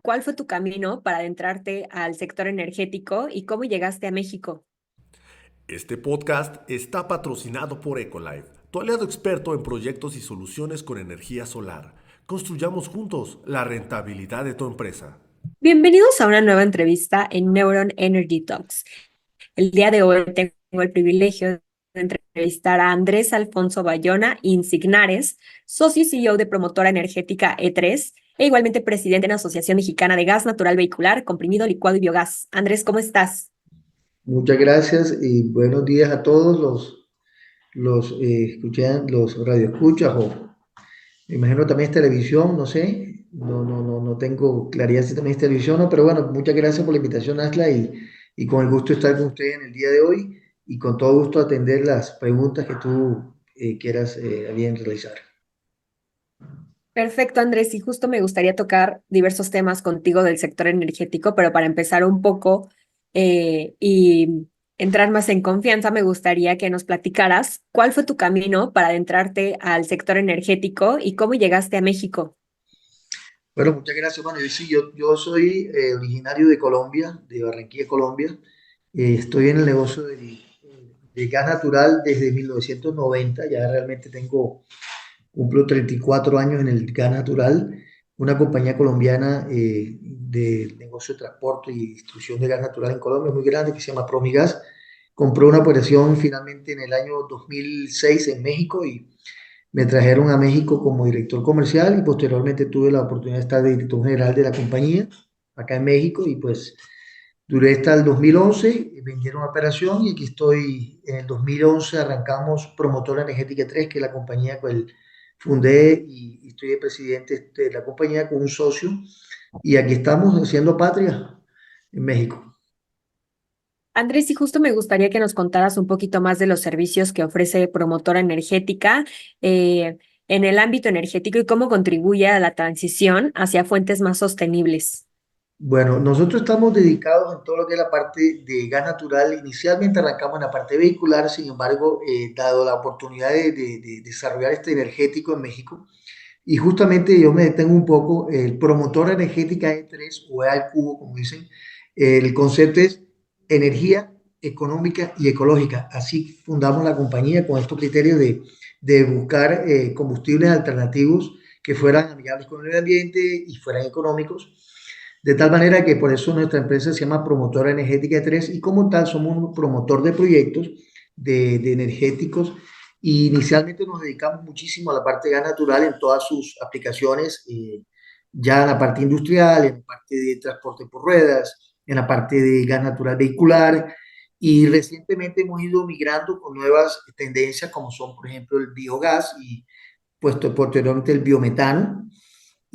¿cuál fue tu camino para adentrarte al sector energético y cómo llegaste a México? Este podcast está patrocinado por Ecolife, tu aliado experto en proyectos y soluciones con energía solar. Construyamos juntos la rentabilidad de tu empresa. Bienvenidos a una nueva entrevista en Neuron Energy Talks. El día de hoy tengo el privilegio de entrevistar a Andrés Alfonso Bayona Insignares, socio y CEO de promotora energética E3 e igualmente presidente de la Asociación Mexicana de Gas Natural Vehicular, Comprimido, Licuado y Biogás. Andrés, ¿cómo estás? Muchas gracias y buenos días a todos los radioescuchas o me imagino también es televisión, no sé, no tengo claridad si también es televisión, no, pero bueno, muchas gracias por la invitación, Asla, y con el gusto de estar con ustedes en el día de hoy y con todo gusto atender las preguntas que tú quieras a bien realizar. Perfecto, Andrés, y justo me gustaría tocar diversos temas contigo del sector energético, pero para empezar un poco y entrar más en confianza, me gustaría que nos platicaras cuál fue tu camino para adentrarte al sector energético y cómo llegaste a México. Bueno, muchas gracias. Bueno, yo soy originario de Colombia, de Barranquilla, Colombia. Estoy en el negocio de gas natural desde 1990. Ya realmente cumplo 34 años en el gas natural. Una compañía colombiana de negocio de transporte y distribución de gas natural en Colombia muy grande que se llama Promigas. Compró una operación finalmente en el año 2006 en México y me trajeron a México como director comercial y posteriormente tuve la oportunidad de estar de director general de la compañía acá en México y pues duré hasta el 2011, vendieron la operación y aquí estoy. En el 2011 arrancamos Promotora Energética 3, que es la compañía que fundé y estoy de presidente de la compañía con un socio y aquí estamos haciendo patria en México. Andrés, y justo me gustaría que nos contaras un poquito más de los servicios que ofrece Promotora Energética eh, en el ámbito energético y cómo contribuye a la transición hacia fuentes más sostenibles. Bueno, nosotros estamos dedicados en todo lo que es la parte de gas natural. Inicialmente arrancamos en la parte vehicular, sin embargo, dado la oportunidad de desarrollar este energético en México, y justamente yo me detengo un poco, el promotor energética E3 o E al cubo, como dicen, el concepto es energía económica y ecológica. Así fundamos la compañía con estos criterios de buscar combustibles alternativos que fueran amigables con el medio ambiente y fueran económicos. De tal manera que por eso nuestra empresa se llama Promotora Energética E3 y como tal somos un promotor de proyectos de energéticos y inicialmente nos dedicamos muchísimo a la parte de gas natural en todas sus aplicaciones, ya en la parte industrial, en la parte de transporte por ruedas, en la parte de gas natural vehicular, y recientemente hemos ido migrando con nuevas tendencias como son, por ejemplo, el biogás y puesto posteriormente el biometano.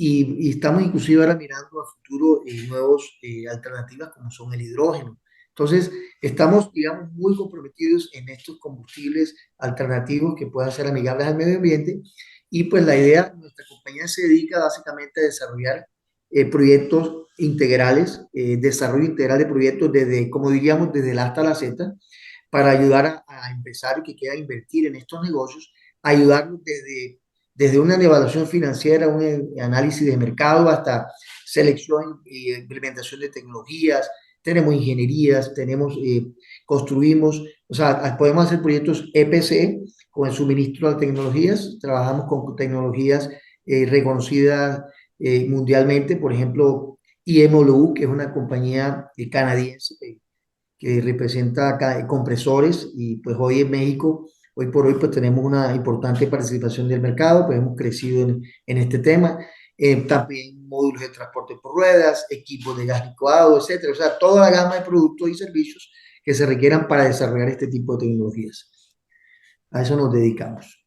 Y estamos inclusive ahora mirando a futuro nuevas alternativas como son el hidrógeno. Entonces, estamos, digamos, muy comprometidos en estos combustibles alternativos que puedan ser amigables al medio ambiente. Y pues la idea, nuestra compañía se dedica básicamente a desarrollar proyectos integrales, desarrollo integral de proyectos desde, como diríamos, desde el A hasta la Z, para ayudar a empresarios que quieran invertir en estos negocios, ayudarlos desde una evaluación financiera, un análisis de mercado, hasta selección e implementación de tecnologías. Tenemos ingenierías, construimos, o sea, podemos hacer proyectos EPC con el suministro de tecnologías. Trabajamos con tecnologías reconocidas mundialmente, por ejemplo, IMLU, que es una compañía canadiense que representa acá compresores y pues hoy en México, hoy por hoy pues tenemos una importante participación del mercado, pues hemos crecido en este tema. También módulos de transporte por ruedas, equipos de gas licuado, etcétera. O sea, toda la gama de productos y servicios que se requieran para desarrollar este tipo de tecnologías. A eso nos dedicamos.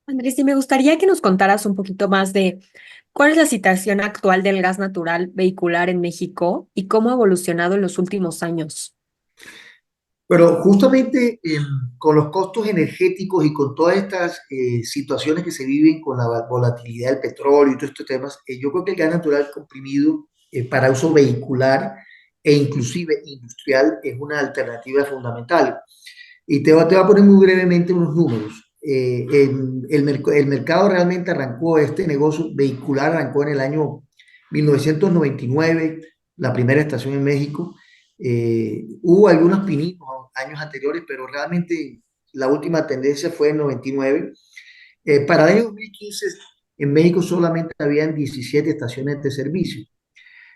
Andrés, y me gustaría que nos contaras un poquito más de cuál es la situación actual del gas natural vehicular en México y cómo ha evolucionado en los últimos años. Pero justamente con los costos energéticos y con todas estas situaciones que se viven con la volatilidad del petróleo y todos estos temas, yo creo que el gas natural comprimido para uso vehicular e inclusive industrial es una alternativa fundamental. Y te voy a poner muy brevemente unos números. El mercado realmente arrancó, este negocio vehicular arrancó en el año 1999, la primera estación en México. Hubo algunos pininos años anteriores, pero realmente la última tendencia fue en 99. Para el año 2015 en México solamente habían 17 estaciones de servicio,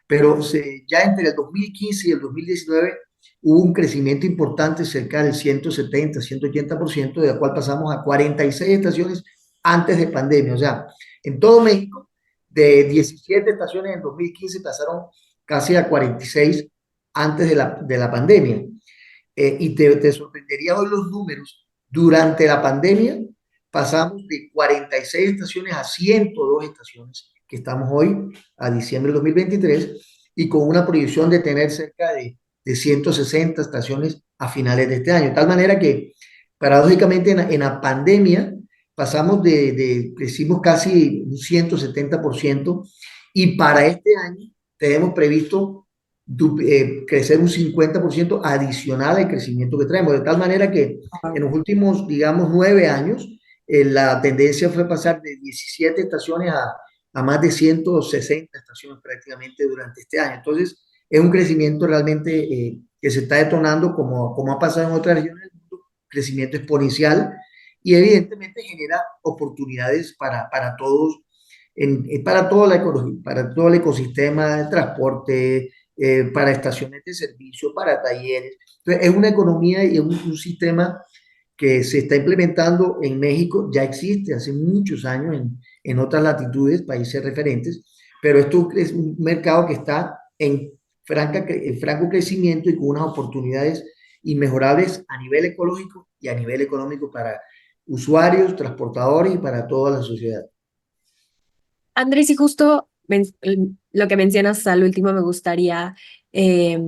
pero ya entre el 2015 y el 2019 hubo un crecimiento importante, cerca del 170, 180%, de la cual pasamos a 46 estaciones antes de pandemia. O sea, en todo México, de 17 estaciones en 2015 pasaron casi a 46 antes de la pandemia. Y te sorprendería hoy los números. Durante la pandemia pasamos de 46 estaciones a 102 estaciones, que estamos hoy a diciembre de 2023, y con una proyección de tener cerca de 160 estaciones a finales de este año. De tal manera que, paradójicamente, en la pandemia pasamos crecimos casi un 170%, y para este año tenemos previsto crecer un 50% adicional al crecimiento que traemos, de tal manera que en los últimos, digamos, 9 años, la tendencia fue pasar de 17 estaciones a más de 160 estaciones prácticamente durante este año. Entonces, es un crecimiento realmente que se está detonando, como ha pasado en otras regiones del mundo, crecimiento exponencial, y evidentemente genera oportunidades para todos, para toda la ecología, para todo el ecosistema de transporte, para estaciones de servicio, para talleres. Entonces, es una economía y un sistema que se está implementando en México, ya existe hace muchos años en otras latitudes, países referentes, pero esto es un mercado que está en franco crecimiento y con unas oportunidades inmejorables a nivel ecológico y a nivel económico para usuarios, transportadores y para toda la sociedad. Andrés, y justo lo que mencionas al último me gustaría eh,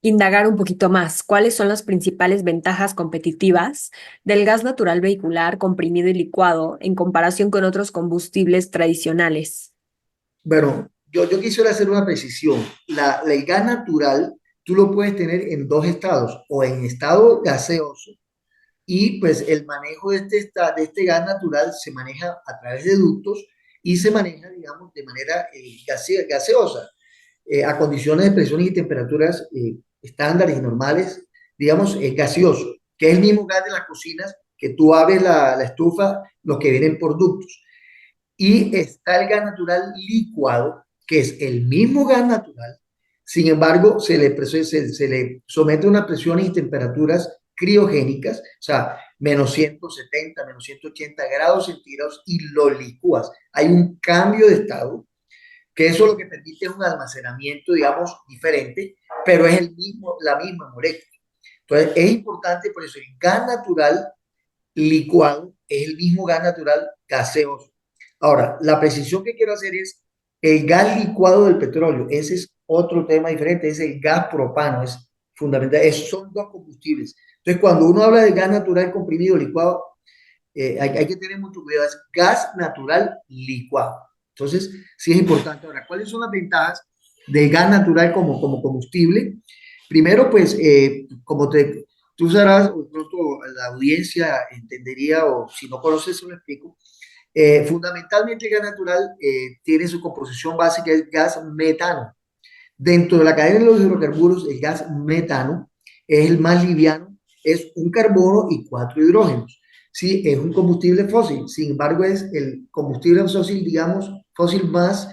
indagar un poquito más. ¿Cuáles son las principales ventajas competitivas del gas natural vehicular comprimido y licuado en comparación con otros combustibles tradicionales? Bueno, yo quisiera hacer una precisión. El gas natural tú lo puedes tener en dos estados, o en estado gaseoso, y pues el manejo de este gas natural se maneja a través de ductos y se maneja, digamos, de manera gaseosa, a condiciones de presiones y temperaturas estándares y normales, digamos, es gaseoso, que es el mismo gas de las cocinas, que tú abres la estufa, los que vienen por ductos. Y está el gas natural licuado, que es el mismo gas natural, sin embargo, se le somete a unas presiones y temperaturas criogénicas, o sea, -170, -180 grados centígrados, y lo licúas. Hay un cambio de estado, que eso lo que permite es un almacenamiento, digamos, diferente, pero es la misma molécula. Entonces, es importante, por eso el gas natural licuado es el mismo gas natural gaseoso. Ahora, la precisión que quiero hacer es el gas licuado del petróleo. Ese es otro tema diferente, es el gas propano, es fundamental. Son dos combustibles. Entonces, cuando uno habla de gas natural comprimido licuado, hay que tener mucho cuidado. Es gas natural licuado. Entonces, sí es importante. Ahora, ¿cuáles son las ventajas del gas natural como combustible? Primero, pues, tú sabrás, o pronto la audiencia entendería, o si no conoces, se lo explico. Fundamentalmente, el gas natural tiene su composición básica, es gas metano. Dentro de la cadena de los hidrocarburos, el gas metano es el más liviano, es un carbono y cuatro hidrógenos. Sí, es un combustible fósil, sin embargo es el combustible fósil, digamos, fósil más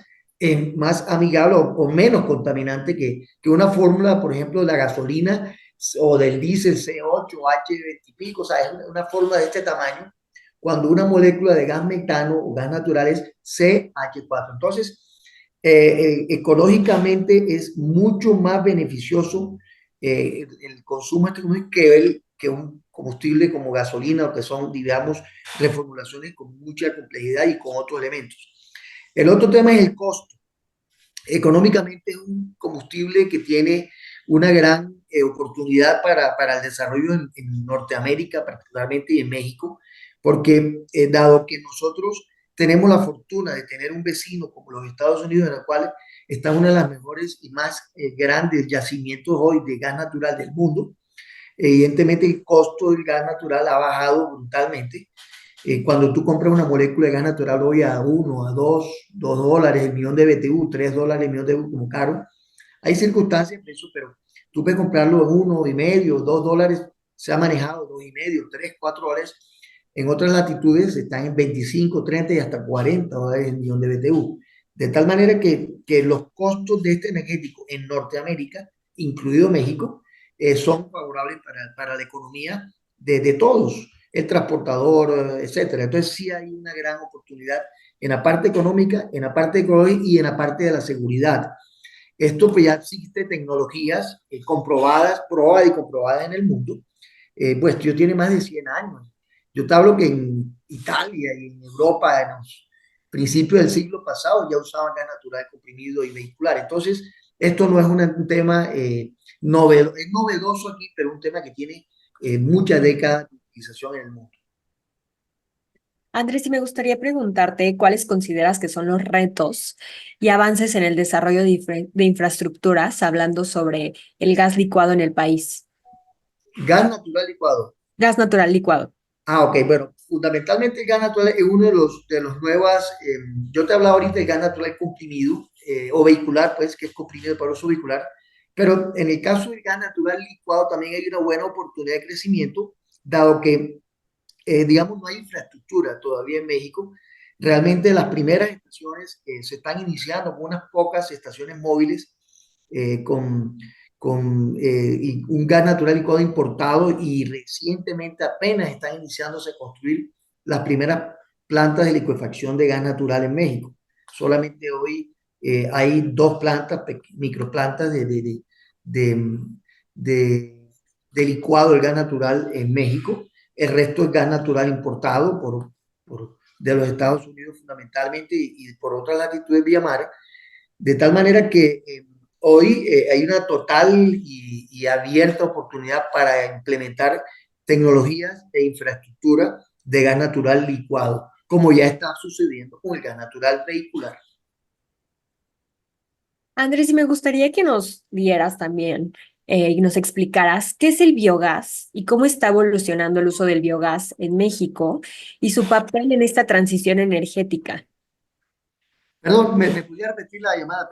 amigable o menos contaminante que una fórmula, por ejemplo, de la gasolina o del diésel C8, H20 y pico, o sea, es una fórmula de este tamaño, cuando una molécula de gas metano o gas natural es CH4. Entonces, ecológicamente es mucho más beneficioso el consumo de este combustible que un combustible como gasolina, o que son, digamos, reformulaciones con mucha complejidad y con otros elementos. El otro tema es el costo. Económicamente es un combustible que tiene una gran oportunidad para el desarrollo en Norteamérica, particularmente, y en México, porque dado que nosotros tenemos la fortuna de tener un vecino como los Estados Unidos, en el cual está una de las mejores y más grandes yacimientos hoy de gas natural del mundo, evidentemente el costo del gas natural ha bajado brutalmente, Cuando tú compras una molécula de gas natural hoy a uno, a dos dólares el millón de BTU, 3 dólares el millón de BTU como caro, hay circunstancias de eso, pero tú puedes comprarlo en 1,5, 2 dólares, se ha manejado 2,5, 3, 4 dólares. En otras latitudes están en 25, 30 y hasta 40 dólares el millón de BTU. De tal manera que los costos de este energético en Norteamérica, incluido México, son favorables para la economía de todos, el transportador, etcétera. Entonces sí hay una gran oportunidad en la parte económica, en la parte ecológica y en la parte de la seguridad. Esto pues ya existe tecnologías comprobadas, probadas y comprobadas en el mundo. Pues yo tiene más de 100 años. Yo te hablo que en Italia y en Europa en los principios del siglo pasado ya usaban gas natural comprimido y vehicular. Entonces, esto no es un tema novedoso, es novedoso aquí, pero un tema que tiene muchas décadas de utilización en el mundo. Andrés, y me gustaría preguntarte cuáles consideras que son los retos y avances en el desarrollo de infraestructuras, hablando sobre el gas licuado en el país. Gas natural licuado. Gas natural licuado. Ah, ok, bueno, fundamentalmente el gas natural es uno de los nuevas, yo te hablaba ahorita de gas natural comprimido o vehicular, pues, que es comprimido para uso vehicular, pero en el caso del gas natural licuado también hay una buena oportunidad de crecimiento, dado que, digamos, no hay infraestructura todavía en México. Realmente las primeras estaciones se están iniciando con unas pocas estaciones móviles con un gas natural licuado importado y recientemente apenas están iniciándose a construir las primeras plantas de licuefacción de gas natural en México. Solamente hoy hay dos plantas, microplantas de, de, de licuado del gas natural en México. El resto es gas natural importado de los Estados Unidos fundamentalmente y por otras latitudes vía mar, de tal manera que hoy hay una total y abierta oportunidad para implementar tecnologías e infraestructura de gas natural licuado, como ya está sucediendo con el gas natural vehicular. Andrés, y me gustaría que nos dieras también y nos explicaras qué es el biogás y cómo está evolucionando el uso del biogás en México y su papel en esta transición energética. Perdón, ¿me pudiera repetir la llamada,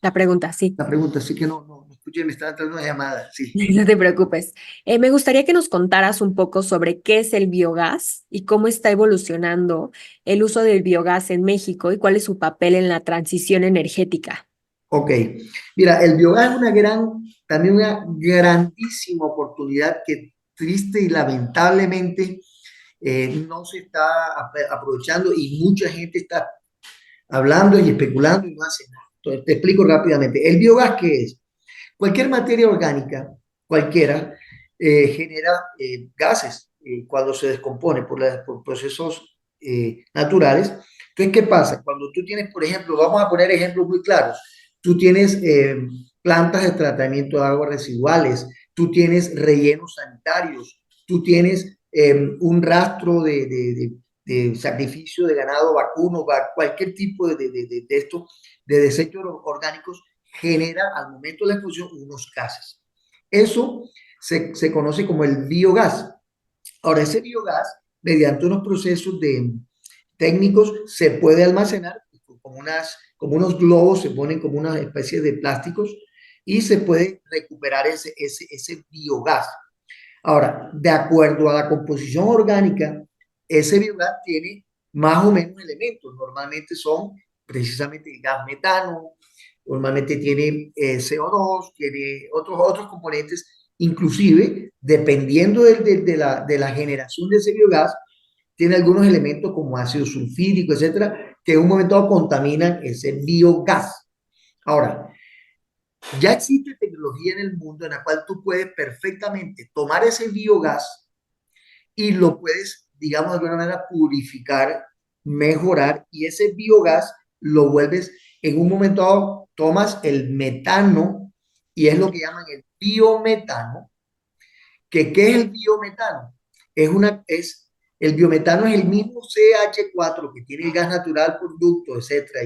La pregunta, sí. la pregunta? Sí que no escuché, me estaba entrando una llamada, sí. No te preocupes. Me gustaría que nos contaras un poco sobre qué es el biogás y cómo está evolucionando el uso del biogás en México y cuál es su papel en la transición energética. Ok, mira, el biogás es también una grandísima oportunidad que triste y lamentablemente no se está aprovechando y mucha gente está hablando y especulando y no hace nada. Entonces, te explico rápidamente. ¿El biogás qué es? Cualquier materia orgánica, cualquiera, genera gases cuando se descompone por procesos naturales. Entonces, ¿qué pasa? Cuando tú tienes, por ejemplo, vamos a poner ejemplos muy claros, tú tienes plantas de tratamiento de aguas residuales, tú tienes rellenos sanitarios, tú tienes un rastro de sacrificio de ganado vacuno, cualquier tipo de esto, de desechos orgánicos genera al momento de la explosión unos gases. Eso se conoce como el biogás. Ahora, ese biogás, mediante unos procesos técnicos, se puede almacenar como unos globos, se ponen como una especie de plásticos y se puede recuperar ese biogás. Ahora, de acuerdo a la composición orgánica, ese biogás tiene más o menos elementos. Normalmente son precisamente el gas metano, normalmente tiene CO2, tiene otros componentes, inclusive dependiendo de la generación de ese biogás, tiene algunos elementos como ácido sulfídrico, etcétera, que en un momento dado contaminan ese biogás. Ahora, ya existe tecnología en el mundo en la cual tú puedes perfectamente tomar ese biogás y lo puedes, digamos, de alguna manera purificar, mejorar y ese biogás lo vuelves en un momento dado, tomas el metano y es lo que llaman el biometano. ¿Qué es el biometano? El biometano es el mismo CH4 que tiene el gas natural, producto, etcétera,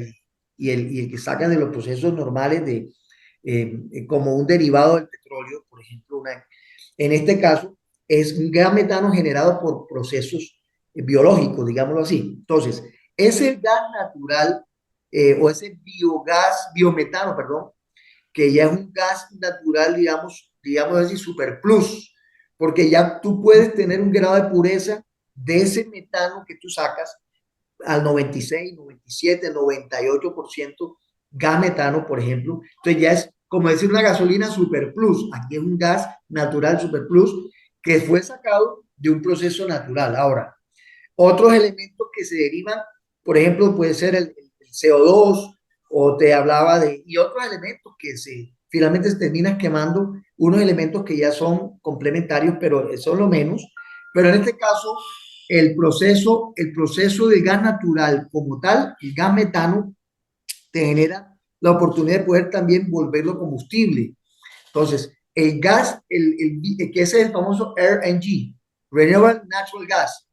y el que sacan de los procesos normales como un derivado del petróleo, por ejemplo, en este caso, es un gas metano generado por procesos biológicos, digámoslo así. Entonces, ese gas natural o ese biometano, perdón, que ya es un gas natural, digamos así, super plus, porque ya tú puedes tener un grado de pureza de ese metano que tú sacas al 96, 97, 98% gas metano, por ejemplo. Entonces ya es como decir una gasolina super plus. Aquí es un gas natural super plus que fue sacado de un proceso natural. Ahora, otros elementos que se derivan, por ejemplo, puede ser el CO2 o te hablaba de, y otros elementos que finalmente se terminan quemando, unos elementos que ya son complementarios, pero son lo menos. Pero en este caso, el proceso del gas natural como tal, el gas metano, te genera la oportunidad de poder también volverlo combustible. Entonces, el gas, que ese es el famoso RNG, Renewable Natural Gas,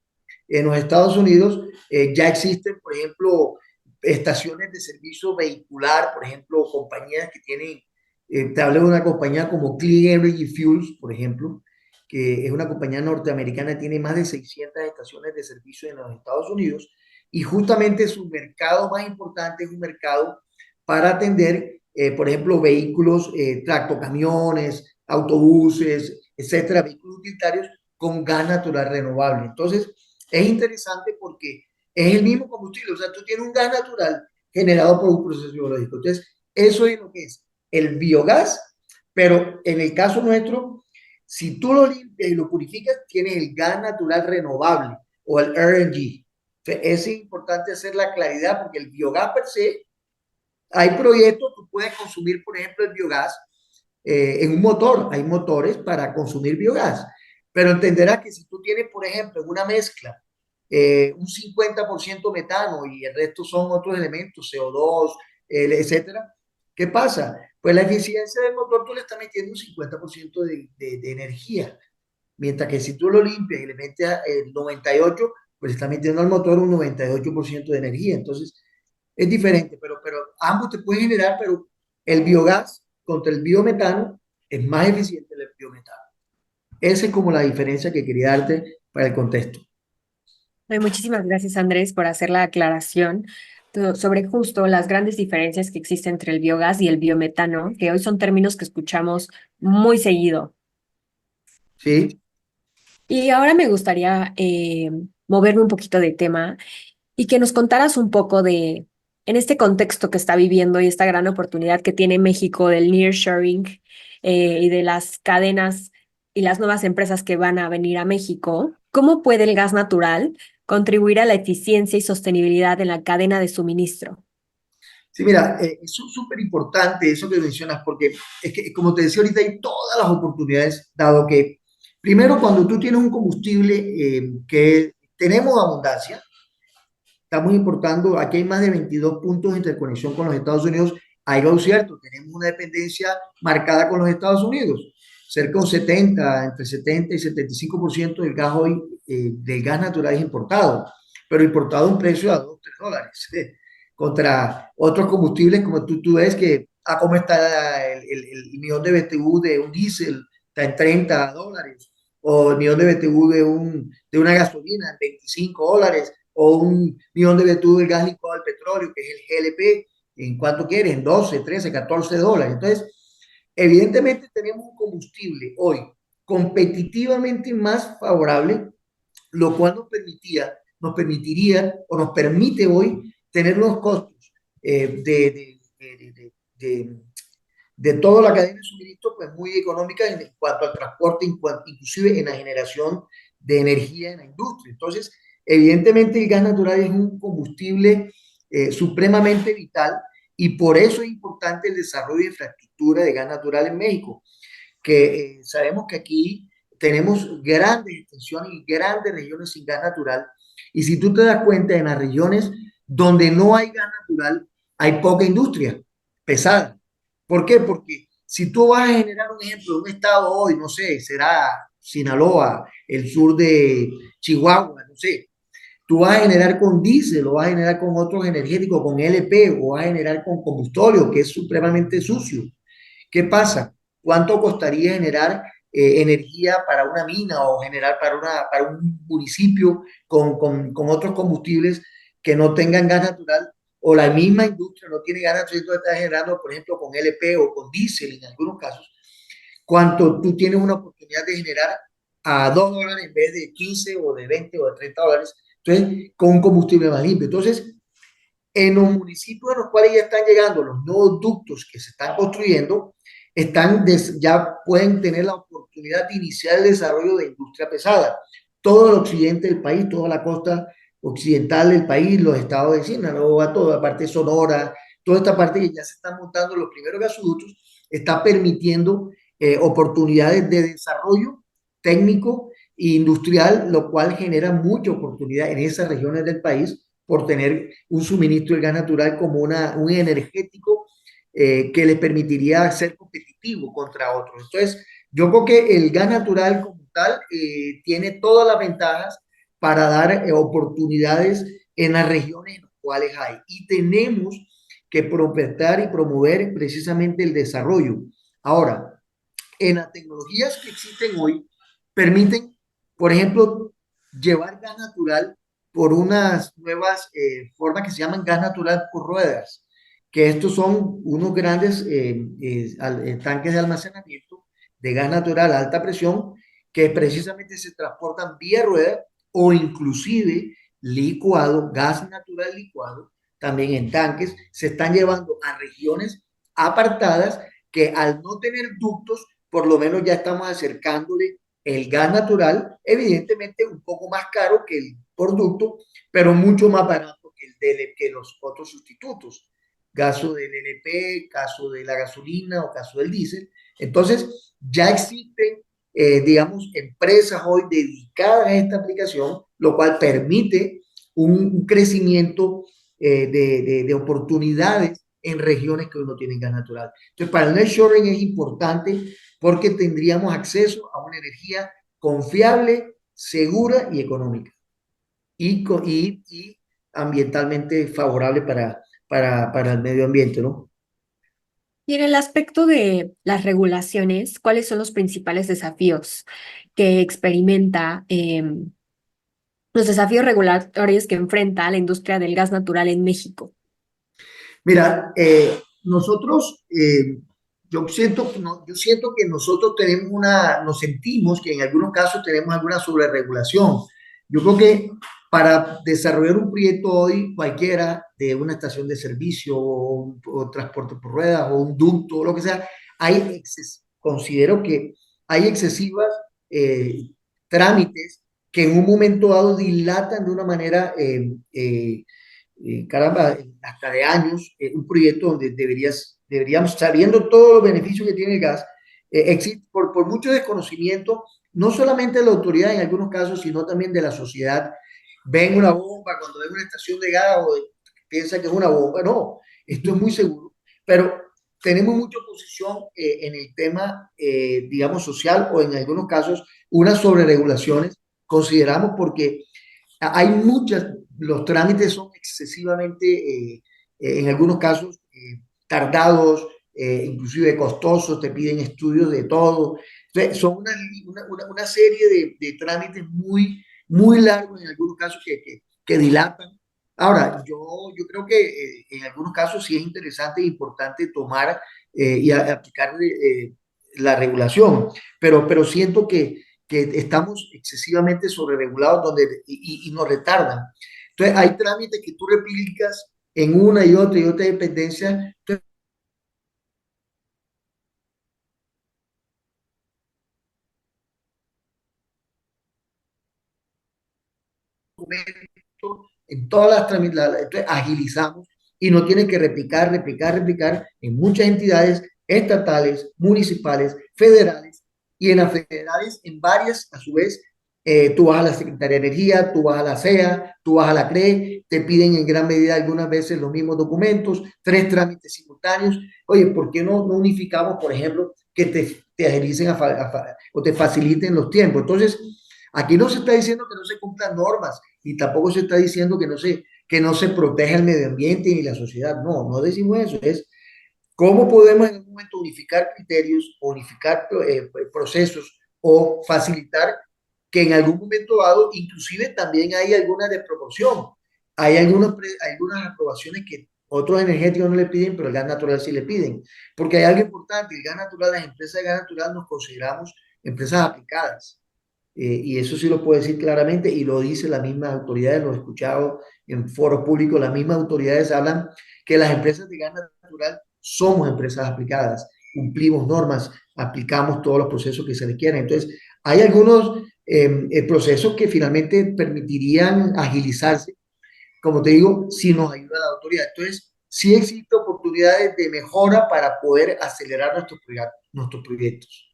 en los Estados Unidos ya existen, por ejemplo, estaciones de servicio vehicular, por ejemplo, compañías que tienen, te hablo de una compañía como Clean Energy Fuels, por ejemplo, que es una compañía norteamericana, tiene más de 600 estaciones de servicio en los Estados Unidos y justamente su mercado más importante es un mercado para atender, por ejemplo, vehículos, tractocamiones, autobuses, etcétera, vehículos utilitarios con gas natural renovable. Entonces, es interesante porque es el mismo combustible, o sea, tú tienes un gas natural generado por un proceso biológico. Entonces, eso es lo que es el biogás, pero en el caso nuestro, si tú lo limpias y lo purificas, tienes el gas natural renovable o el RNG. Entonces, es importante hacer la claridad porque el biogás per se, hay proyectos, tú puedes consumir, por ejemplo, el biogás en un motor, hay motores para consumir biogás, pero entenderás que si tú tienes, por ejemplo, en una mezcla un 50% metano y el resto son otros elementos, CO2, etcétera, ¿qué pasa? Pues la eficiencia del motor tú le estás metiendo un 50% de energía, mientras que si tú lo limpias y le metes el 98, pues le estás metiendo al motor un 98% de energía. Entonces, es diferente, pero ambos te pueden generar, pero el biogás contra el biometano es más eficiente el biometano. Esa es como la diferencia que quería darte para el contexto. Muchísimas gracias, Andrés, por hacer la aclaración sobre justo las grandes diferencias que existen entre el biogás y el biometano, que hoy son términos que escuchamos muy seguido. ¿Sí? Y ahora me gustaría moverme un poquito de tema y que nos contaras un poco en este contexto que está viviendo y esta gran oportunidad que tiene México del nearshoring y de las cadenas y las nuevas empresas que van a venir a México, ¿cómo puede el gas natural contribuir a la eficiencia y sostenibilidad en la cadena de suministro? Sí, mira, es súper importante eso que mencionas, porque es que, como te decía ahorita, hay todas las oportunidades, dado que, primero, cuando tú tienes un combustible que tenemos abundancia, estamos importando, aquí hay más de 22 puntos de interconexión con los Estados Unidos. Hay algo cierto, tenemos una dependencia marcada con los Estados Unidos. Cerca de un 70, entre 70 y 75% del gas hoy, del gas natural es importado, pero importado a un precio a 2, 3 dólares, contra otros combustibles como tú ves que, cómo está el millón de BTU de un diésel, está en 30 dólares, o el millón de BTU de una gasolina en 25 dólares o un millón de BTU del gas licuado del petróleo, que es el GLP, ¿en cuánto quieres? En 12, 13, 14 dólares. Entonces, evidentemente tenemos un combustible hoy competitivamente más favorable, lo cual nos permitiría o nos permite hoy tener unos costos de toda la cadena de suministro pues muy económica en cuanto al transporte, inclusive en la generación de energía en la industria. Entonces, evidentemente el gas natural es un combustible supremamente vital y por eso es importante el desarrollo de infraestructura de gas natural en México, que sabemos que aquí tenemos grandes extensiones y grandes regiones sin gas natural. Y si tú te das cuenta, en las regiones donde no hay gas natural, hay poca industria pesada. ¿Por qué? Porque si tú vas a generar un ejemplo de un estado hoy, no sé, será Sinaloa, el sur de Chihuahua, no sé, tú vas a generar con diésel, o vas a generar con otros energéticos, con LP, o vas a generar con combustorio, que es supremamente sucio. ¿Qué pasa? ¿Cuánto costaría generar energía para una mina o generar para un municipio con otros combustibles que no tengan gas natural, o la misma industria no tiene gas natural, entonces está generando, por ejemplo, con LP o con diésel en algunos casos, cuánto tú tienes una oportunidad de generar a $2 en vez de 15 o de 20 o de $30, entonces con un combustible más limpio. Entonces, en los municipios en los cuales ya están llegando los nuevos ductos que se están construyendo, ya pueden tener la oportunidad de iniciar el desarrollo de industria pesada. Todo el occidente del país, toda la costa occidental del país, los estados de Sinaloa, toda la parte de Sonora, toda esta parte que ya se están montando los primeros gasoductos, está permitiendo oportunidades de desarrollo técnico e industrial, lo cual genera mucha oportunidad en esas regiones del país por tener un suministro de gas natural como un energético que les permitiría ser competitivo contra otros. Entonces, yo creo que el gas natural como tal tiene todas las ventajas para dar oportunidades en las regiones en las cuales hay. Y tenemos que prospectar y promover precisamente el desarrollo. Ahora, en las tecnologías que existen hoy, permiten, por ejemplo, llevar gas natural por unas nuevas formas que se llaman gas natural por ruedas, que estos son unos grandes tanques de almacenamiento de gas natural a alta presión que precisamente se transportan vía rueda o inclusive licuado, gas natural licuado, también en tanques, se están llevando a regiones apartadas que al no tener ductos, por lo menos ya estamos acercándole el gas natural, evidentemente un poco más caro que el producto, pero mucho más barato que los otros sustitutos. Caso del LP, caso de la gasolina o caso del diésel. Entonces, ya existen, digamos, empresas hoy dedicadas a esta aplicación, lo cual permite un crecimiento de oportunidades en regiones que no tienen gas natural. Entonces, para el nearshoring es importante porque tendríamos acceso a una energía confiable, segura y económica y ambientalmente favorable para el medio ambiente, ¿no? Y en el aspecto de las regulaciones, ¿cuáles son los principales desafíos que experimenta, los desafíos regulatorios que enfrenta la industria del gas natural en México? Mira, nosotros, yo siento que nosotros nos sentimos que en algunos casos tenemos alguna sobreregulación. Yo creo que para desarrollar un proyecto hoy, cualquiera de una estación de servicio o transporte por ruedas o un ducto o lo que sea, considero que hay excesivas trámites que en un momento dado dilatan de una manera caramba, hasta de años, un proyecto donde deberíamos, sabiendo todos los beneficios que tiene el gas, existe por mucho desconocimiento, no solamente de la autoridad en algunos casos, sino también de la sociedad. Ven una bomba, cuando ven una estación de gas o piensa que es una bomba, no, esto es muy seguro, pero tenemos mucha oposición en el tema, digamos, social o en algunos casos unas sobreregulaciones, consideramos porque hay muchas, los trámites son excesivamente, en algunos casos, tardados, inclusive costosos, te piden estudios de todo. Entonces, son una serie de trámites muy largos en algunos casos que dilatan. Ahora, yo creo que en algunos casos sí es interesante e importante tomar aplicar la regulación, pero siento que estamos excesivamente sobreregulados y nos retardan. Entonces, hay trámites que tú replicas en una y otra dependencia. Entonces, en todas las trámites, entonces agilizamos y no tienes que replicar en muchas entidades estatales, municipales, federales y en las federales, en varias, a su vez, tú vas a la Secretaría de Energía, tú vas a la CEA, tú vas a la CRE, te piden en gran medida algunas veces los mismos documentos, 3 trámites simultáneos. Oye, ¿por qué no unificamos, por ejemplo, que te agilicen o te faciliten los tiempos? Entonces, aquí no se está diciendo que no se cumplan normas, y tampoco se está diciendo que no se proteja el medio ambiente ni la sociedad. No, no decimos eso. Cómo podemos en un momento unificar criterios, unificar procesos o facilitar que en algún momento dado, inclusive también hay alguna desproporción. Hay algunas aprobaciones que otros energéticos no le piden, pero el gas natural sí le piden. Porque hay algo importante, el gas natural, las empresas de gas natural nos consideramos empresas aplicadas. Y eso sí lo puedo decir claramente y lo dice las mismas autoridades, lo he escuchado en foros públicos, las mismas autoridades hablan que las empresas de gas natural somos empresas aplicadas, cumplimos normas, aplicamos todos los procesos que se requieren. Entonces, hay algunos procesos que finalmente permitirían agilizarse, como te digo, si nos ayuda la autoridad. Entonces, sí existen oportunidades de mejora para poder acelerar nuestros proyectos.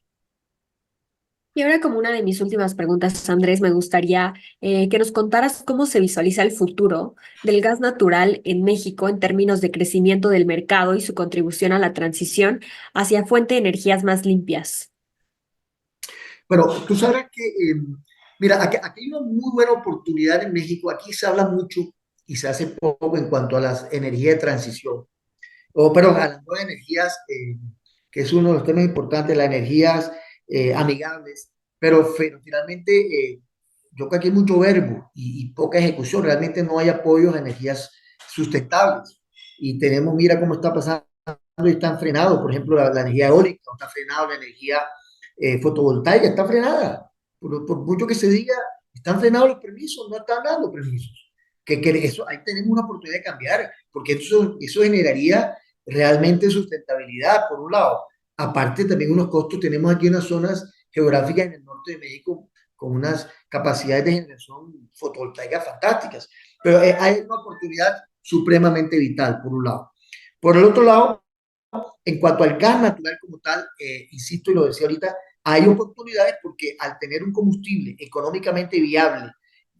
Y ahora, como una de mis últimas preguntas, Andrés, me gustaría que nos contaras cómo se visualiza el futuro del gas natural en México en términos de crecimiento del mercado y su contribución a la transición hacia fuente de energías más limpias. Pero tú sabes que, mira, aquí hay una muy buena oportunidad en México. Aquí se habla mucho y se hace poco en cuanto a las energías de transición, o perdón, a las nuevas energías, que es uno de los temas importantes, las energías amigables. Pero finalmente, yo creo que aquí hay mucho verbo y poca ejecución. Realmente no hay apoyos a energías sustentables. Y tenemos, mira cómo está pasando y están frenados. Por ejemplo, la energía eólica no está frenada, la energía fotovoltaica está frenada. Por mucho que se diga, están frenados los permisos, no están dando permisos. Que eso, ahí tenemos una oportunidad de cambiar, porque eso generaría realmente sustentabilidad, por un lado. Aparte, también unos costos, tenemos aquí unas zonas geográficas en el norte de México con unas capacidades de generación fotovoltaica fantásticas, pero hay una oportunidad supremamente vital, por un lado. Por el otro lado, en cuanto al gas natural como tal, insisto y lo decía ahorita, hay oportunidades porque al tener un combustible económicamente viable,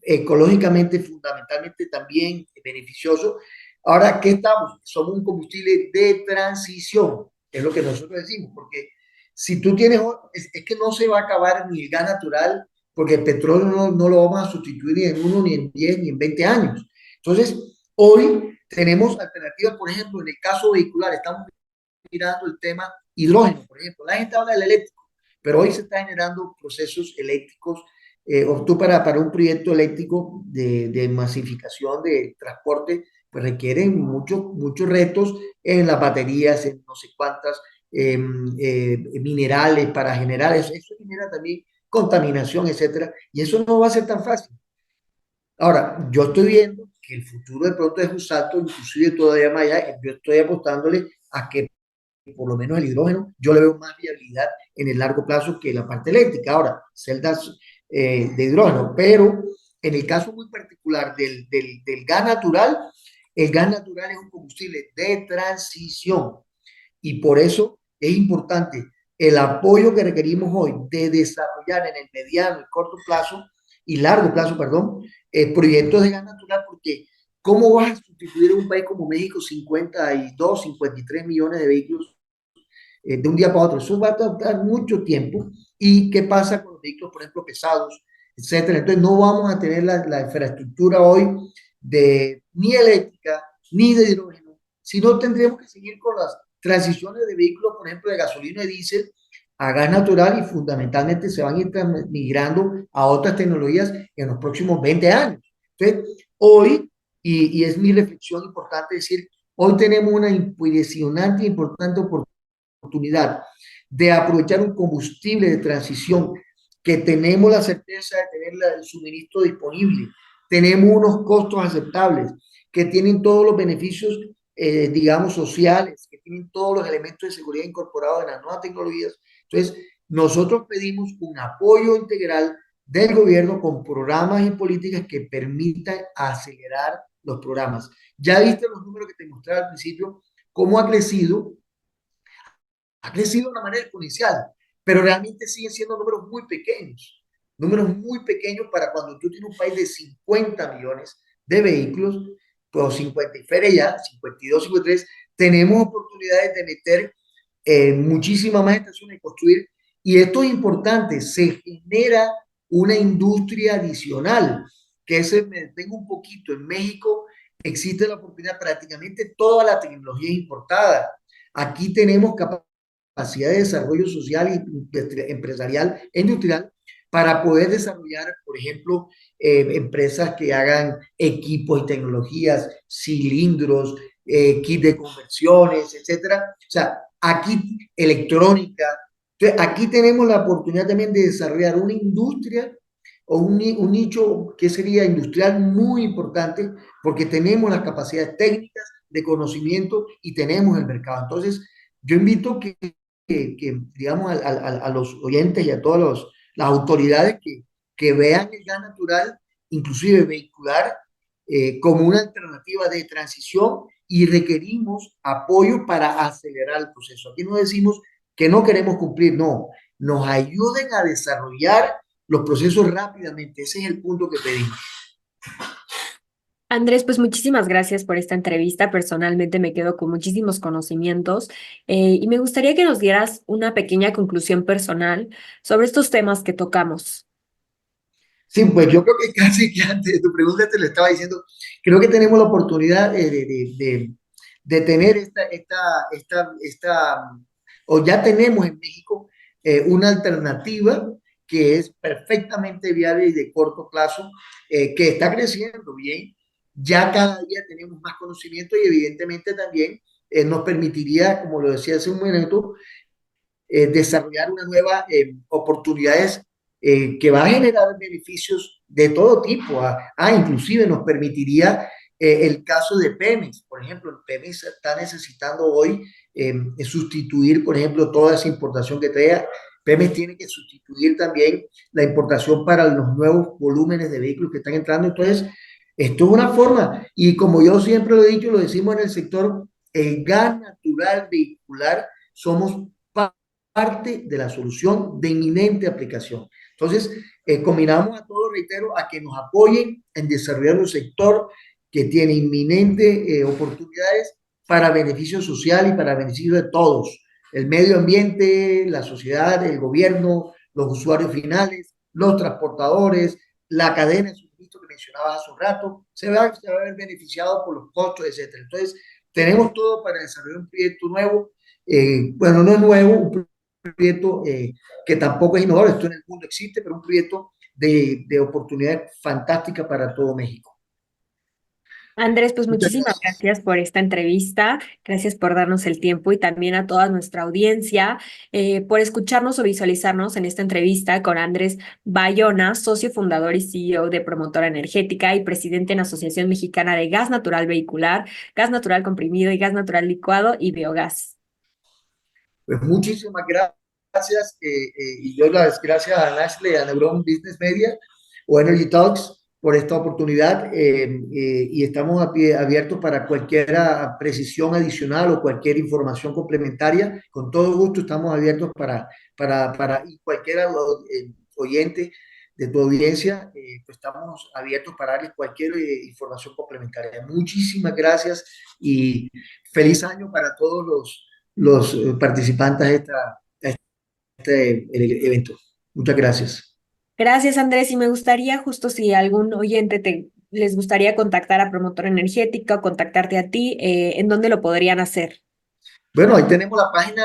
ecológicamente fundamentalmente también beneficioso, ahora, ¿qué estamos? Somos un combustible de transición, es lo que nosotros decimos, porque si tú tienes, es que no se va a acabar ni el gas natural, porque el petróleo no lo vamos a sustituir ni en 1, ni en 10, ni en 20 años. Entonces, hoy tenemos alternativas, por ejemplo, en el caso vehicular, estamos mirando el tema hidrógeno, por ejemplo. La gente habla del eléctrico, pero hoy se están generando procesos eléctricos. Optó para un proyecto eléctrico de masificación de transporte, pues requieren muchos retos en las baterías, en no sé cuántas minerales para generar eso. Eso genera también contaminación, etcétera. Y eso no va a ser tan fácil. Ahora, yo estoy viendo que el futuro de pronto es un salto, inclusive todavía más allá. Yo estoy apostándole a que por lo menos el hidrógeno, yo le veo más viabilidad en el largo plazo que la parte eléctrica. Ahora, celdas de hidrógeno, pero en el caso muy particular del gas natural, el gas natural es un combustible de transición y por eso es importante el apoyo que requerimos hoy de desarrollar en el mediano y corto plazo y largo plazo, perdón, proyectos de gas natural, porque ¿cómo vas a sustituir en un país como México 52, 53 millones de vehículos de un día para otro? Eso va a tardar mucho tiempo. ¿Y qué pasa con los vehículos, por ejemplo, pesados, etcétera? Entonces no vamos a tener la infraestructura hoy ni eléctrica ni de hidrógeno, sino tendremos que seguir con las transiciones de vehículos, por ejemplo, de gasolina y diésel a gas natural y fundamentalmente se van a ir migrando a otras tecnologías en los próximos 20 años. Entonces, hoy, y es mi reflexión importante decir, hoy tenemos una impresionante e importante oportunidad de aprovechar un combustible de transición que tenemos la certeza de tener el suministro disponible, tenemos unos costos aceptables, que tienen todos los beneficios, digamos, sociales, que tienen todos los elementos de seguridad incorporados en las nuevas tecnologías. Entonces, nosotros pedimos un apoyo integral del gobierno con programas y políticas que permitan acelerar los programas. Ya viste los números que te mostré al principio, cómo ha crecido de una manera exponencial, pero realmente siguen siendo números muy pequeños para cuando tú tienes un país de 50 millones de vehículos, pues 50 y feria ya, 52, 53, tenemos oportunidades de meter muchísimas más estaciones y construir, y esto es importante, se genera una industria adicional, que se me detengo un poquito, en México existe la oportunidad, prácticamente toda la tecnología importada, aquí tenemos capacidad capacidad de desarrollo social y empresarial e industrial para poder desarrollar, por ejemplo, empresas que hagan equipos y tecnologías, cilindros, kit de conversiones, etcétera. O sea, aquí electrónica. Entonces, aquí tenemos la oportunidad también de desarrollar una industria o un nicho que sería industrial muy importante porque tenemos las capacidades técnicas de conocimiento y tenemos el mercado. Entonces, yo invito digamos, a los oyentes y a todas las autoridades que vean el gas natural, inclusive vehicular, como una alternativa de transición y requerimos apoyo para acelerar el proceso. Aquí no decimos que no queremos cumplir, no, nos ayuden a desarrollar los procesos rápidamente. Ese es el punto que pedimos. Andrés, pues muchísimas gracias por esta entrevista. Personalmente me quedo con muchísimos conocimientos y me gustaría que nos dieras una pequeña conclusión personal sobre estos temas que tocamos. Sí, pues yo creo que casi que antes de tu pregunta te lo estaba diciendo, creo que tenemos la oportunidad de tener o ya tenemos en México una alternativa que es perfectamente viable y de corto plazo, que está creciendo bien. Ya cada día tenemos más conocimiento y evidentemente también nos permitiría, como lo decía hace un momento, desarrollar una nueva oportunidades que va a generar beneficios de todo tipo. Inclusive nos permitiría el caso de Pemex. Por ejemplo, Pemex está necesitando hoy sustituir, por ejemplo, toda esa importación que trae. Pemex tiene que sustituir también la importación para los nuevos volúmenes de vehículos que están entrando. Entonces, esto es una forma, y como yo siempre lo he dicho, lo decimos en el sector, el gas natural vehicular, somos parte de la solución de inminente aplicación. Entonces, combinamos a todos, reitero, a que nos apoyen en desarrollar un sector que tiene inminentes oportunidades para beneficio social y para beneficio de todos, el medio ambiente, la sociedad, el gobierno, los usuarios finales, los transportadores, la cadena de suministro que mencionabas hace un rato, se va a ver beneficiado por los costos, etcétera. Entonces, tenemos todo para desarrollar un proyecto nuevo, bueno, no es nuevo, un proyecto que tampoco es innovador, esto en el mundo existe, pero un proyecto de oportunidad fantástica para todo México. Andrés, pues Muchas muchísimas gracias. gracias por esta entrevista, gracias por darnos el tiempo y también a toda nuestra audiencia por escucharnos o visualizarnos en esta entrevista con Andrés Bayona, socio fundador y CEO de Promotora Energética y presidente en la Asociación Mexicana de Gas Natural Vehicular, Gas Natural Comprimido y Gas Natural Licuado y Biogás. Pues muchísimas gracias y yo las gracias a Nashle, a Neuron Business Media o Energy Talks por esta oportunidad y estamos abiertos para cualquier precisión adicional o cualquier información complementaria. Con todo gusto estamos abiertos para y cualquier oyente de tu audiencia, pues estamos abiertos para darles cualquier información complementaria. Muchísimas gracias y feliz año para todos los participantes a este evento. Muchas gracias. Gracias, Andrés, y me gustaría justo si algún oyente les gustaría contactar a Promotora Energética o contactarte a ti, ¿en dónde lo podrían hacer? Bueno, ahí tenemos la página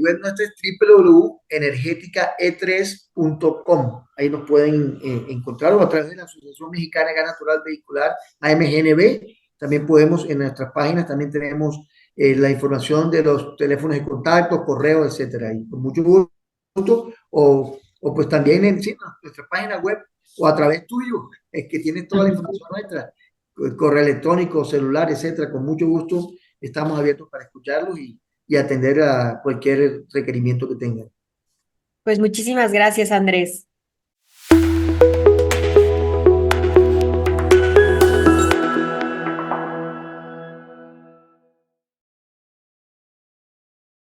web nuestra es www.energeticae3.com. Ahí nos pueden encontrar o a través de la Asociación Mexicana de Gas Natural Vehicular, AMGNV. También podemos, en nuestras páginas también tenemos la información de los teléfonos de contacto, correos, etcétera. Y con mucho gusto, o pues también en sí, nuestra página web o a través tuyo, es que tienes toda la información nuestra, correo electrónico, celular, etcétera. Con mucho gusto estamos abiertos para escucharlos y atender a cualquier requerimiento que tengan. Pues muchísimas gracias, Andrés.